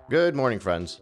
Good morning, friends.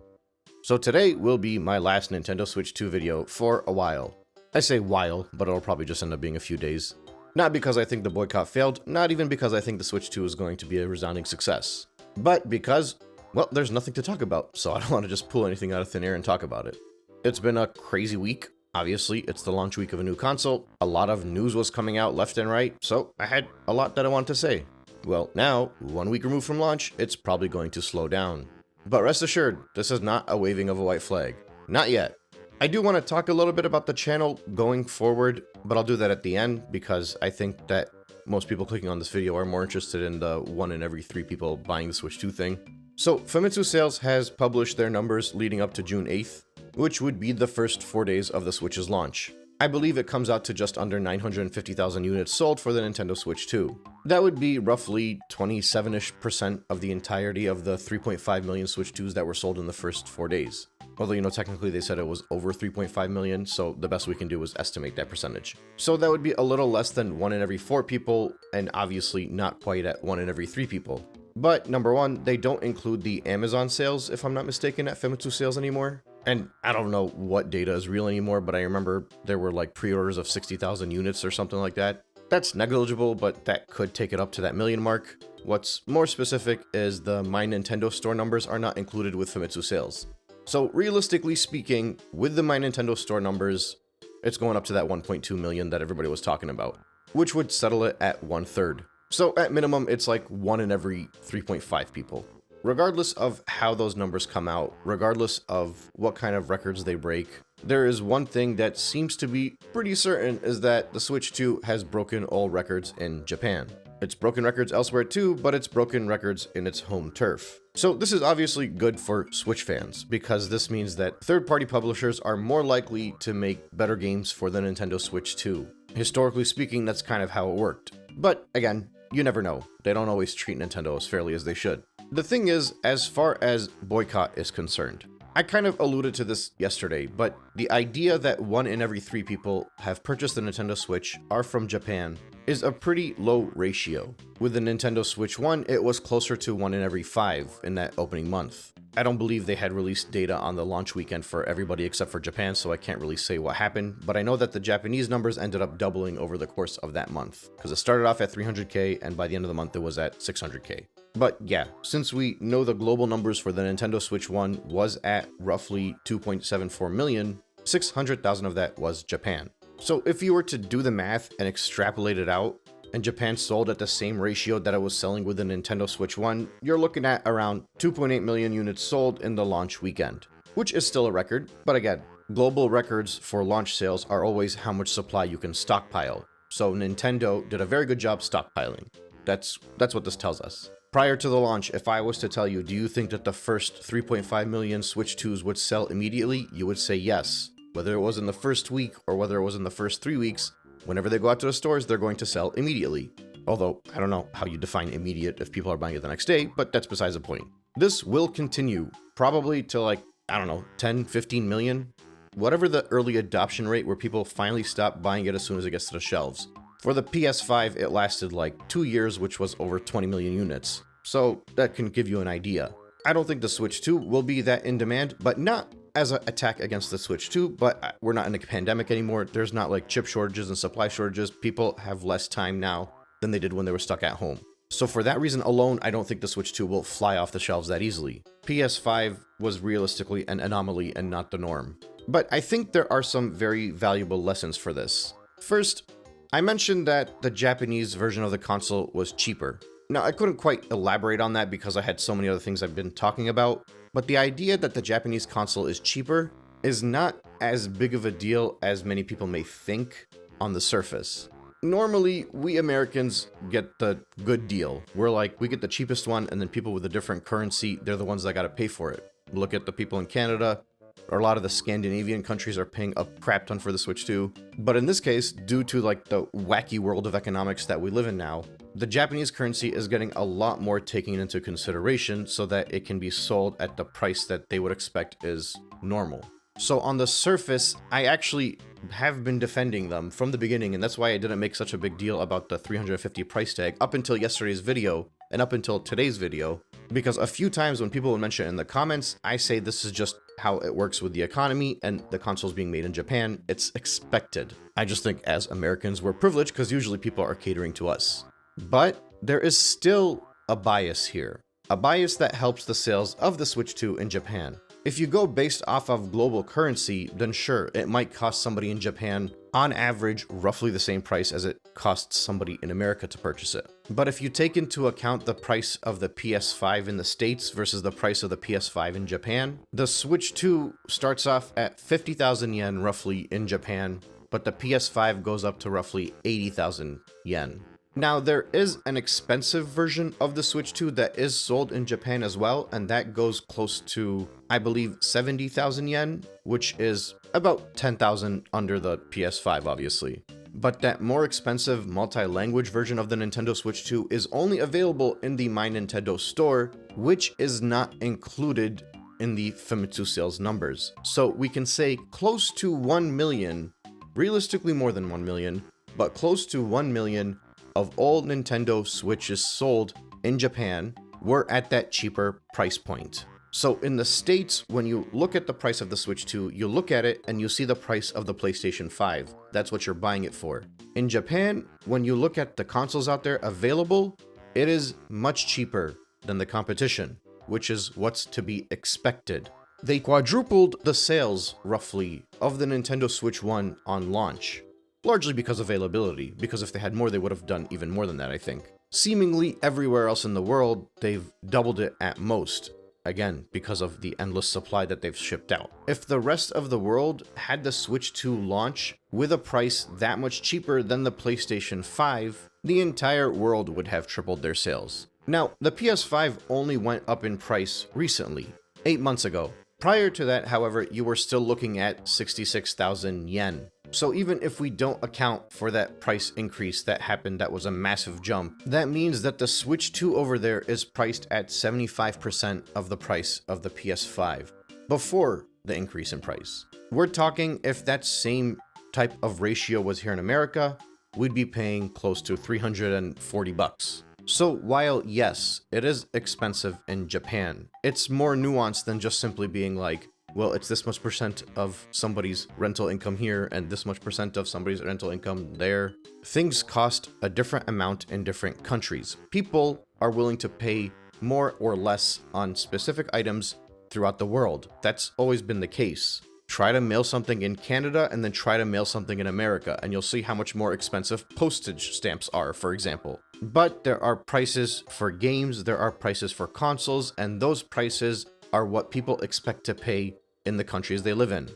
So today will be my last Nintendo Switch 2 video for a while. I say while, but it'll probably just end up being a few days. Not because I think the boycott failed, not even because I think the Switch 2 is going to be a resounding success, but because, well, there's nothing to talk about, so I don't want to just pull anything out of thin air and talk about it. It's been a crazy week. Obviously, it's the launch week of a new console. A lot of news was coming out left and right, so I had a lot that I wanted to say. Well, now, 1 week removed from launch, it's probably going to slow down. But rest assured, this is not a waving of a white flag. Not yet. I do want to talk a little bit about the channel going forward, but I'll do that at the end because I think that most people clicking on this video are more interested in the 1 in every 3 people buying the Switch 2 thing. So, Famitsu Sales has published their numbers leading up to June 8th, which would be the first 4 days of the Switch's launch. I believe it comes out to just under 950,000 units sold for the Nintendo Switch 2. That would be roughly 27-ish% of the entirety of the 3.5 million Switch 2s that were sold in the first 4 days. Although, technically they said it was over 3.5 million, so the best we can do is estimate that percentage. So that would be a little less than 1 in every 4 people, and obviously not quite at 1 in every 3 people. But number one, they don't include the Amazon sales, if I'm not mistaken, at Famitsu Sales anymore. And I don't know what data is real anymore, but I remember there were like pre-orders of 60,000 units or something like that. That's negligible, but that could take it up to that million mark. What's more specific is the My Nintendo Store numbers are not included with Famitsu Sales. So realistically speaking, with the My Nintendo Store numbers, it's going up to that 1.2 million that everybody was talking about, which would settle it at 1/3. So at minimum, it's like 1 in every 3.5 people. Regardless of how those numbers come out, regardless of what kind of records they break, there is one thing that seems to be pretty certain is that the Switch 2 has broken all records in Japan. It's broken records elsewhere too, but it's broken records in its home turf. So this is obviously good for Switch fans, because this means that third-party publishers are more likely to make better games for the Nintendo Switch 2. Historically speaking, that's kind of how it worked. But again, you never know. They don't always treat Nintendo as fairly as they should. The thing is, as far as Boycott is concerned, I kind of alluded to this yesterday, but the idea that 1 in every 3 people have purchased the Nintendo Switch are from Japan is a pretty low ratio. With the Nintendo Switch 1, it was closer to 1 in every 5 in that opening month. I don't believe they had released data on the launch weekend for everybody except for Japan, so I can't really say what happened, but I know that the Japanese numbers ended up doubling over the course of that month, because it started off at 300k, and by the end of the month it was at 600k. But yeah, since we know the global numbers for the Nintendo Switch 1 was at roughly 2.74 million, 600,000 of that was Japan. So if you were to do the math and extrapolate it out, and Japan sold at the same ratio that it was selling with the Nintendo Switch 1, you're looking at around 2.8 million units sold in the launch weekend, which is still a record, but again, global records for launch sales are always how much supply you can stockpile. So Nintendo did a very good job stockpiling. That's what this tells us. Prior to the launch, if I was to tell you, do you think that the first 3.5 million Switch 2s would sell immediately? You would say yes. Whether it was in the first week or whether it was in the first 3 weeks, whenever they go out to the stores, they're going to sell immediately. Although, I don't know how you define immediate if people are buying it the next day, but that's besides the point. This will continue, probably to like, I don't know, 10, 15 million? Whatever the early adoption rate where people finally stop buying it as soon as it gets to the shelves. For the PS5, it lasted like 2 years, which was over 20 million units. So that can give you an idea. I don't think the Switch 2 will be that in demand, but not as an attack against the Switch 2, but we're not in a pandemic anymore. There's not like chip shortages and supply shortages. People have less time now than they did when they were stuck at home. So for that reason alone, I don't think the Switch 2 will fly off the shelves that easily. PS5 was realistically an anomaly and not the norm. But I think there are some very valuable lessons for this. First, I mentioned that the Japanese version of the console was cheaper. Now, I couldn't quite elaborate on that because I had so many other things I've been talking about, but the idea that the Japanese console is cheaper is not as big of a deal as many people may think on the surface. Normally, we Americans get the good deal. We're like, we get the cheapest one, and then people with a different currency, they're the ones that gotta pay for it. Look at the people in Canada, or a lot of the Scandinavian countries are paying a crap ton for the Switch 2. But in this case, due to like the wacky world of economics that we live in now, the Japanese currency is getting a lot more taken into consideration so that it can be sold at the price that they would expect is normal. So on the surface, I actually have been defending them from the beginning, and that's why I didn't make such a big deal about the 350 price tag up until yesterday's video and up until today's video, Because a few times when people would mention it in the comments, I say this is just how it works with the economy and the consoles being made in Japan. It's expected. I just think as Americans, we're privileged because usually people are catering to us. But there is still a bias here. A bias that helps the sales of the Switch 2 in Japan. If you go based off of global currency, then sure, it might cost somebody in Japan, on average, roughly the same price as it costs somebody in America to purchase it. But if you take into account the price of the PS5 in the States versus the price of the PS5 in Japan, the Switch 2 starts off at 50,000 yen roughly in Japan, but the PS5 goes up to roughly 80,000 yen. Now, there is an expensive version of the Switch 2 that is sold in Japan as well, and that goes close to, I believe, 70,000 yen, which is about 10,000 under the PS5, obviously. But that more expensive multi-language version of the Nintendo Switch 2 is only available in the My Nintendo store, which is not included in the Famitsu sales numbers. So we can say close to 1 million, realistically more than 1 million, but close to 1 million of all Nintendo Switches sold in Japan were at that cheaper price point. So in the States, when you look at the price of the Switch 2, you look at it and you see the price of the PlayStation 5. That's what you're buying it for. In Japan, when you look at the consoles out there available, it is much cheaper than the competition, which is what's to be expected. They quadrupled the sales, roughly, of the Nintendo Switch 1 on launch. Largely because of availability, because if they had more, they would have done even more than that, I think. Seemingly everywhere else in the world, they've doubled it at most. Again, because of the endless supply that they've shipped out. If the rest of the world had the Switch 2 launch with a price that much cheaper than the PlayStation 5, the entire world would have tripled their sales. Now, the PS5 only went up in price recently, 8 months ago. Prior to that, however, you were still looking at 66,000 yen. So even if we don't account for that price increase that happened, that was a massive jump, that means that the Switch 2 over there is priced at 75% of the price of the PS5 before the increase in price. We're talking if that same type of ratio was here in America, we'd be paying close to 340 bucks. So while yes, it is expensive in Japan, it's more nuanced than just simply being like, well, it's this much percent of somebody's rental income here and this much percent of somebody's rental income there. Things cost a different amount in different countries. People are willing to pay more or less on specific items throughout the world. That's always been the case. Try to mail something in Canada and then try to mail something in America, and you'll see how much more expensive postage stamps are, for example. But there are prices for games, there are prices for consoles, and those prices are what people expect to pay in the countries they live in.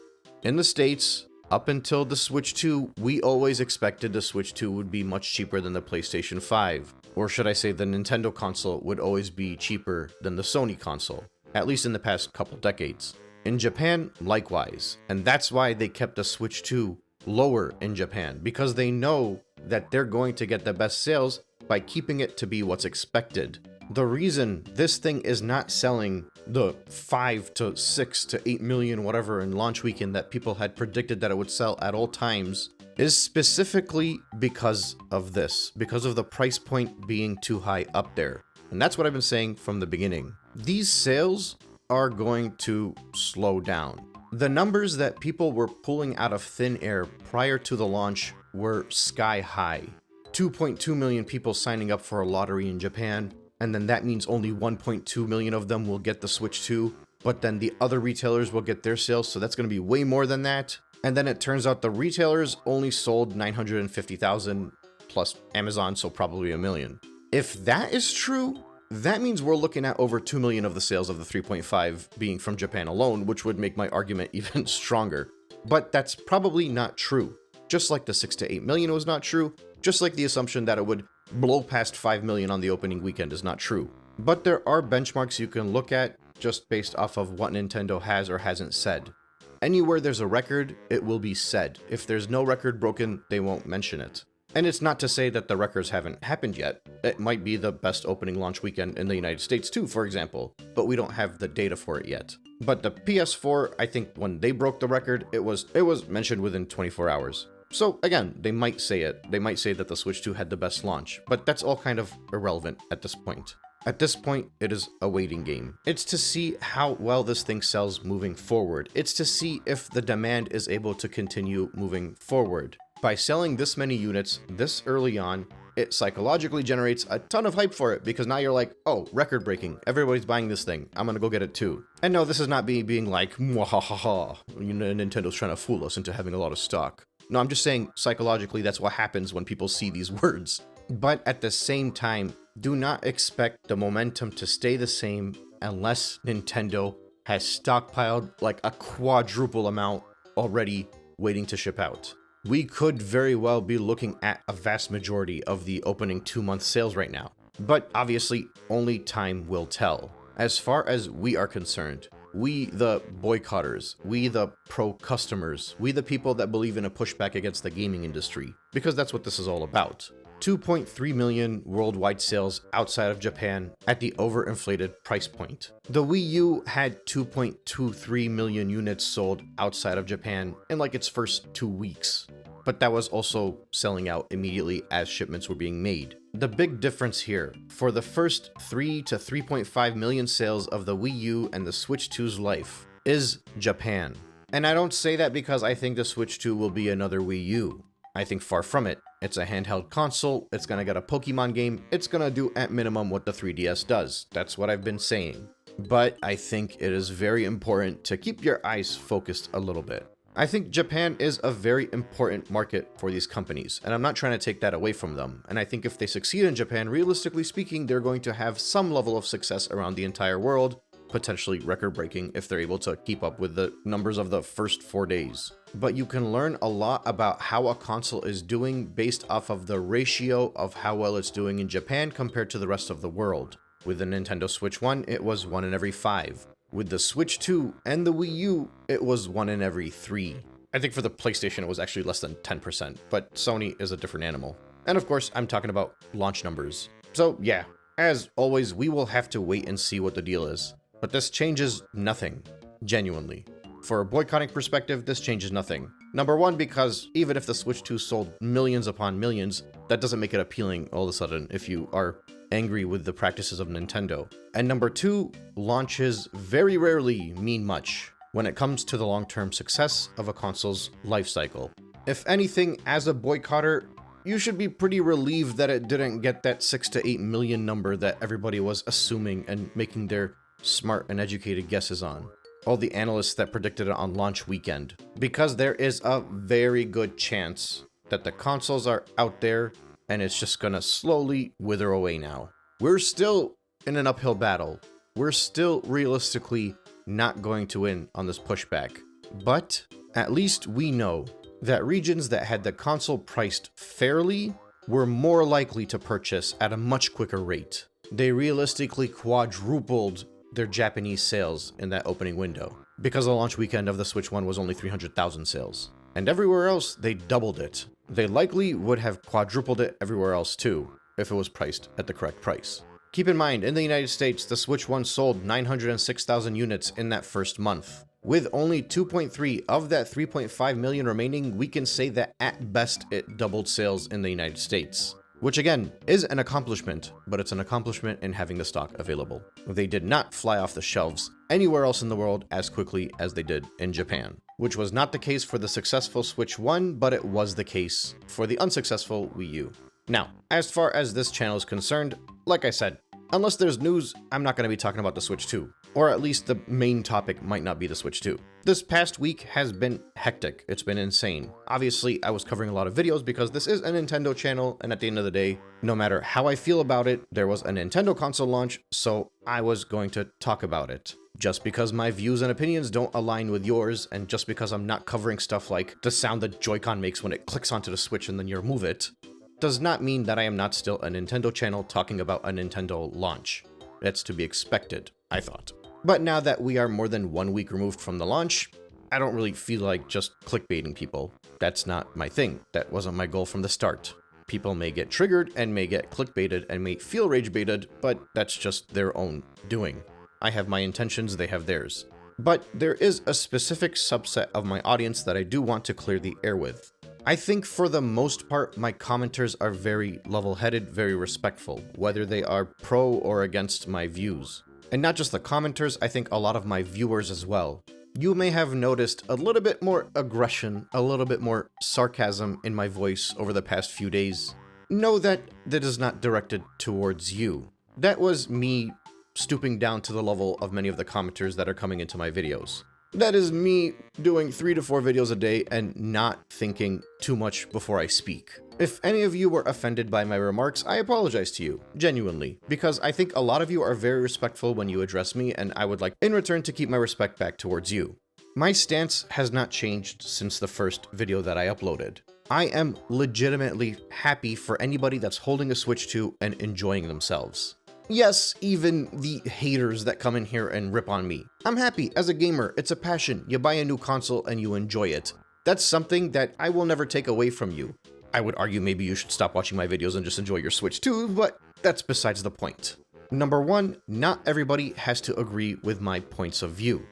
In the States, up until the Switch 2, we always expected the Switch 2 would be much cheaper than the PlayStation 5. Or should I say the Nintendo console would always be cheaper than the Sony console, at least in the past couple decades. In Japan, likewise. And that's why they kept the Switch 2 lower in Japan, because they know that they're going to get the best sales by keeping it to be what's expected. The reason this thing is not selling the 5 to 6 to 8 million whatever in launch weekend that people had predicted that it would sell at all times is specifically because of this, because of the price point being too high up there. And that's what I've been saying from the beginning. These sales are going to slow down. The numbers that people were pulling out of thin air prior to the launch were sky high. 2.2 million people signing up for a lottery in Japan, and then that means only 1.2 million of them will get the Switch 2, but then the other retailers will get their sales, so that's going to be way more than that. And then it turns out the retailers only sold 950,000 plus Amazon, so probably 1 million. If that is true, that means we're looking at over 2 million of the sales of the 3.5 being from Japan alone, which would make my argument even stronger. But that's probably not true. Just like the 6 to 8 million was not true, just like the assumption that it would blow past 5 million on the opening weekend is not true. But there are benchmarks you can look at just based off of what Nintendo has or hasn't said. Anywhere there's a record, it will be said. If there's no record broken, they won't mention it. And it's not to say that the records haven't happened yet. It might be the best opening launch weekend in the United States too, for example, but we don't have the data for it yet. But the PS4, I think when they broke the record, it was mentioned within 24 hours. So again, they might say it. They might say that the Switch 2 had the best launch, but that's all kind of irrelevant at this point. At this point, it is a waiting game. It's to see how well this thing sells moving forward. It's to see if the demand is able to continue moving forward. By selling this many units this early on, it psychologically generates a ton of hype for it, because now you're like, oh, record breaking. Everybody's buying this thing. I'm gonna go get it too. And no, this is not me being like, mwahaha, you know, Nintendo's trying to fool us into having a lot of stock. No, I'm just saying psychologically that's what happens when people see these words. But at the same time, do not expect the momentum to stay the same unless Nintendo has stockpiled like a quadruple amount already waiting to ship out. We could very well be looking at a vast majority of the opening 2-month sales right now, but obviously only time will tell. As far as we are concerned, we the boycotters, we the pro-customers, we the people that believe in a pushback against the gaming industry, because that's what this is all about. 2.3 million worldwide sales outside of Japan at the overinflated price point. The Wii U had 2.23 million units sold outside of Japan in like its first 2 weeks, but that was also selling out immediately as shipments were being made. The big difference here, for the first 3 to 3.5 million sales of the Wii U and the Switch 2's life, is Japan. And I don't say that because I think the Switch 2 will be another Wii U. I think far from it. It's a handheld console, it's gonna get a Pokemon game, it's gonna do at minimum what the 3DS does. That's what I've been saying. But I think it is very important to keep your eyes focused a little bit. I think Japan is a very important market for these companies, and I'm not trying to take that away from them. And I think if they succeed in Japan, realistically speaking, they're going to have some level of success around the entire world, potentially record-breaking if they're able to keep up with the numbers of the first 4 days. But you can learn a lot about how a console is doing based off of the ratio of how well it's doing in Japan compared to the rest of the world. With the Nintendo Switch 1, it was 1 in every 5. With the Switch 2 and the Wii U, it was 1 in every 3. I think for the PlayStation it was actually less than 10%, but Sony is a different animal. And of course, I'm talking about launch numbers. So yeah, as always, we will have to wait and see what the deal is. But this changes nothing, genuinely. For a boycotting perspective, this changes nothing. Number one, because even if the Switch 2 sold millions upon millions, that doesn't make it appealing all of a sudden if you are angry with the practices of Nintendo. And number two, launches very rarely mean much when it comes to the long-term success of a console's life cycle. If anything, as a boycotter, you should be pretty relieved that it didn't get that 6 to 8 million number that everybody was assuming and making their smart and educated guesses on. All the analysts that predicted it on launch weekend. Because there is a very good chance that the consoles are out there and it's just gonna slowly wither away now. We're still in an uphill battle. We're still realistically not going to win on this pushback. But at least we know that regions that had the console priced fairly were more likely to purchase at a much quicker rate. They realistically quadrupled their Japanese sales in that opening window, because the launch weekend of the Switch 1 was only 300,000 sales. And everywhere else, they doubled it. They likely would have quadrupled it everywhere else too, if it was priced at the correct price. Keep in mind, in the United States, the Switch 1 sold 906,000 units in that first month. With only 2.3 of that 3.5 million remaining, we can say that at best it doubled sales in the United States. Which again, is an accomplishment, but it's an accomplishment in having the stock available. They did not fly off the shelves anywhere else in the world as quickly as they did in Japan, which was not the case for the successful Switch 1, but it was the case for the unsuccessful Wii U. Now, as far as this channel is concerned, like I said, unless there's news, I'm not going to be talking about the Switch 2. Or at least the main topic might not be the Switch 2. This past week has been hectic. It's been insane. Obviously, I was covering a lot of videos because this is a Nintendo channel, and at the end of the day, no matter how I feel about it, there was a Nintendo console launch, so I was going to talk about it. Just because my views and opinions don't align with yours, and just because I'm not covering stuff like the sound the Joy-Con makes when it clicks onto the Switch and then you remove it, does not mean that I am not still a Nintendo channel talking about a Nintendo launch. That's to be expected, I thought. But now that we are more than 1 week removed from the launch, I don't really feel like just clickbaiting people. That's not my thing. That wasn't my goal from the start. People may get triggered and may get clickbaited and may feel rage baited, but that's just their own doing. I have my intentions, they have theirs. But there is a specific subset of my audience that I do want to clear the air with. I think for the most part, my commenters are very level-headed, very respectful, whether they are pro or against my views. And not just the commenters, I think a lot of my viewers as well. You may have noticed a little bit more aggression, a little bit more sarcasm in my voice over the past few days. Know that that is not directed towards you. That was me stooping down to the level of many of the commenters that are coming into my videos. That is me doing 3 to 4 videos a day and not thinking too much before I speak. If any of you were offended by my remarks, I apologize to you, genuinely, because I think a lot of you are very respectful when you address me, and I would like in return to keep my respect back towards you. My stance has not changed since the first video that I uploaded. I am legitimately happy for anybody that's holding a Switch 2 and enjoying themselves. Yes, even the haters that come in here and rip on me. I'm happy. As a gamer, it's a passion. You buy a new console and you enjoy it. That's something that I will never take away from you. I would argue maybe you should stop watching my videos and just enjoy your Switch 2, but that's besides the point. Number one, not everybody has to agree with my points of view.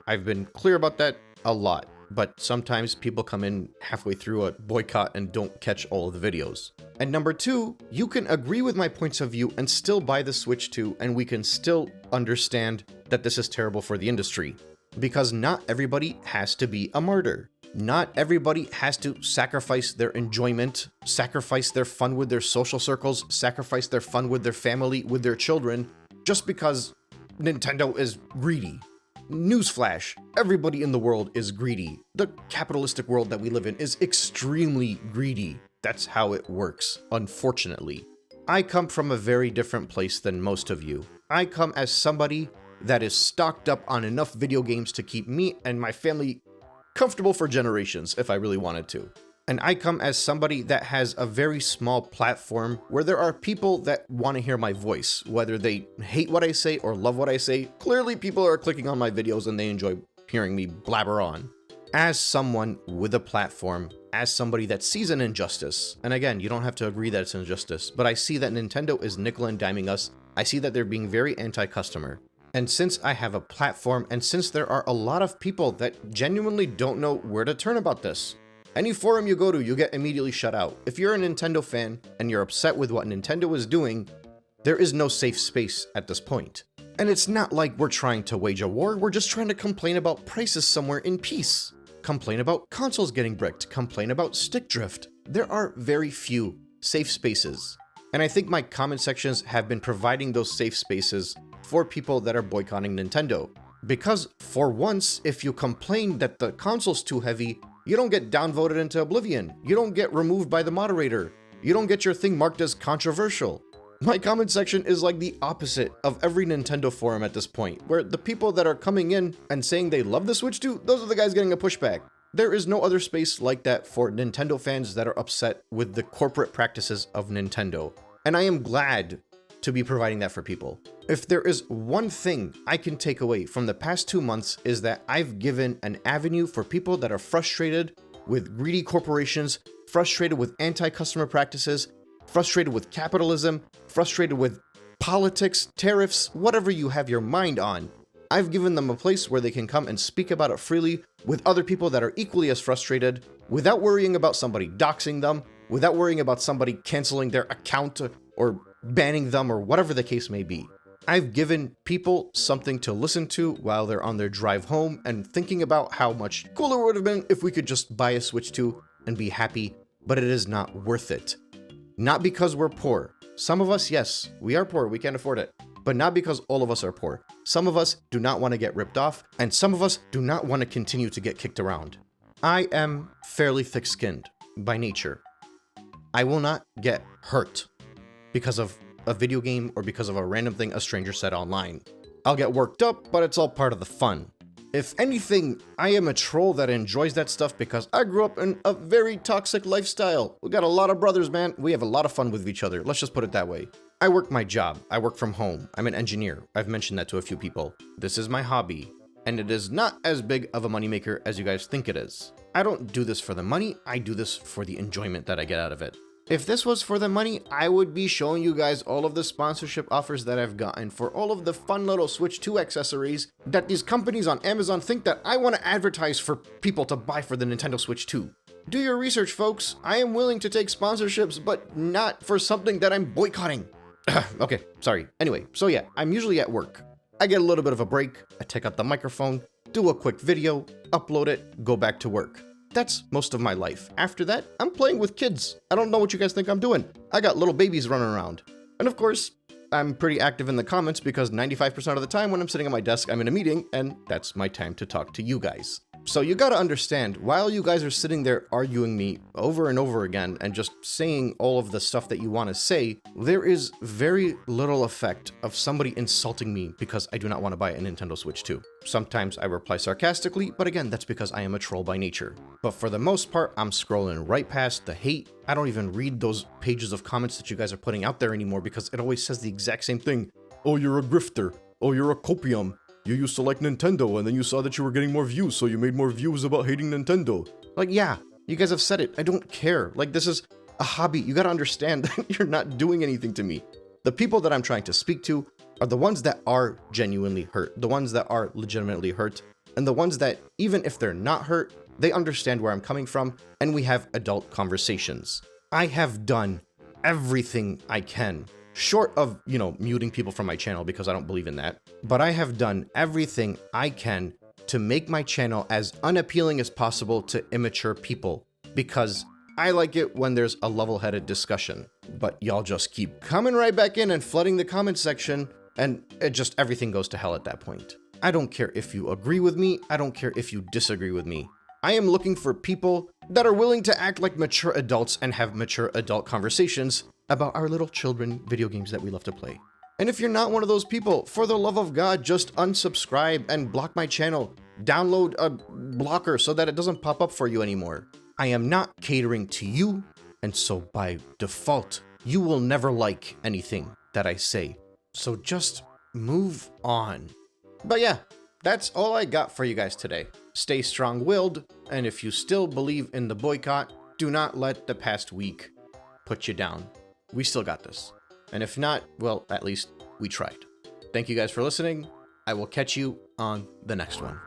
I've been clear about that a lot, but sometimes people come in halfway through a boycott and don't catch all of the videos. And number two, you can agree with my points of view and still buy the Switch 2, and we can still understand that this is terrible for the industry. Because not everybody has to be a martyr. Not everybody has to sacrifice their enjoyment, sacrifice their fun with their social circles, sacrifice their fun with their family, with their children, just because Nintendo is greedy. Newsflash, everybody in the world is greedy. The capitalistic world that we live in is extremely greedy. That's how it works, unfortunately. I come from a very different place than most of you. I come as somebody that is stocked up on enough video games to keep me and my family comfortable for generations if I really wanted to. And I come as somebody that has a very small platform where there are people that want to hear my voice, whether they hate what I say or love what I say. Clearly people are clicking on my videos and they enjoy hearing me blabber on. As someone with a platform, as somebody that sees an injustice, and again, you don't have to agree that it's an injustice, but I see that Nintendo is nickel and diming us. I see that they're being very anti-customer. And since I have a platform, and since there are a lot of people that genuinely don't know where to turn about this, any forum you go to, you get immediately shut out. If you're a Nintendo fan and you're upset with what Nintendo is doing, there is no safe space at this point. And it's not like we're trying to wage a war, we're just trying to complain about prices somewhere in peace. Complain about consoles getting bricked, complain about stick drift. There are very few safe spaces. And I think my comment sections have been providing those safe spaces for people that are boycotting Nintendo. Because for once, if you complain that the console's too heavy, you don't get downvoted into oblivion. You don't get removed by the moderator. You don't get your thing marked as controversial. My comment section is like the opposite of every Nintendo forum at this point, where the people that are coming in and saying they love the Switch 2, those are the guys getting a pushback. There is no other space like that for Nintendo fans that are upset with the corporate practices of Nintendo. And I am glad to be providing that for people. If there is one thing I can take away from the past 2 months is that I've given an avenue for people that are frustrated with greedy corporations, frustrated with anti-customer practices, frustrated with capitalism, frustrated with politics, tariffs, whatever you have your mind on. I've given them a place where they can come and speak about it freely with other people that are equally as frustrated, without worrying about somebody doxing them, without worrying about somebody canceling their account or banning them or whatever the case may be. I've given people something to listen to while they're on their drive home and thinking about how much cooler it would have been if we could just buy a Switch 2 and be happy, but it is not worth it. Not because we're poor. Some of us, yes, we are poor, we can't afford it. But not because all of us are poor. Some of us do not want to get ripped off, and some of us do not want to continue to get kicked around. I am fairly thick-skinned by nature. I will not get hurt because of a video game or because of a random thing a stranger said online. I'll get worked up, but it's all part of the fun. If anything, I am a troll that enjoys that stuff because I grew up in a very toxic lifestyle. We got a lot of brothers, man. We have a lot of fun with each other. Let's just put it that way. I work my job. I work from home. I'm an engineer. I've mentioned that to a few people. This is my hobby, and it is not as big of a moneymaker as you guys think it is. I don't do this for the money. I do this for the enjoyment that I get out of it. If this was for the money, I would be showing you guys all of the sponsorship offers that I've gotten for all of the fun little Switch 2 accessories that these companies on Amazon think that I want to advertise for people to buy for the Nintendo Switch 2. Do your research, folks. I am willing to take sponsorships, but not for something that I'm boycotting. Okay, sorry. Anyway, so yeah, I'm usually at work. I get a little bit of a break, I take out the microphone, do a quick video, upload it, go back to work. That's most of my life. After that, I'm playing with kids. I don't know what you guys think I'm doing. I got little babies running around. And of course, I'm pretty active in the comments because 95% of the time when I'm sitting at my desk, I'm in a meeting, and that's my time to talk to you guys. So you gotta understand, while you guys are sitting there arguing me over and over again and just saying all of the stuff that you want to say, there is very little effect of somebody insulting me because I do not want to buy a Nintendo Switch 2. Sometimes I reply sarcastically, but again, that's because I am a troll by nature. But for the most part, I'm scrolling right past the hate. I don't even read those pages of comments that you guys are putting out there anymore because it always says the exact same thing. Oh, you're a grifter. Oh, you're a copium. You used to like Nintendo, and then you saw that you were getting more views, so you made more views about hating Nintendo. Like, yeah, you guys have said it. I don't care. Like, this is a hobby. You gotta understand that you're not doing anything to me. The people that I'm trying to speak to are the ones that are genuinely hurt, the ones that are legitimately hurt, and the ones that, even if they're not hurt, they understand where I'm coming from, and we have adult conversations. I have done everything I can, short of, muting people from my channel because I don't believe in that. But I have done everything I can to make my channel as unappealing as possible to immature people because I like it when there's a level-headed discussion. But y'all just keep coming right back in and flooding the comment section, and everything goes to hell at that point. I don't care if you agree with me, I don't care if you disagree with me. I am looking for people that are willing to act like mature adults and have mature adult conversations about our little children video games that we love to play. And if you're not one of those people, for the love of God, just unsubscribe and block my channel. Download a blocker so that it doesn't pop up for you anymore. I am not catering to you, and so by default, you will never like anything that I say. So just move on. But yeah, that's all I got for you guys today. Stay strong-willed, and if you still believe in the boycott, do not let the past week put you down. We still got this. And if not, well, at least we tried. Thank you guys for listening. I will catch you on the next one.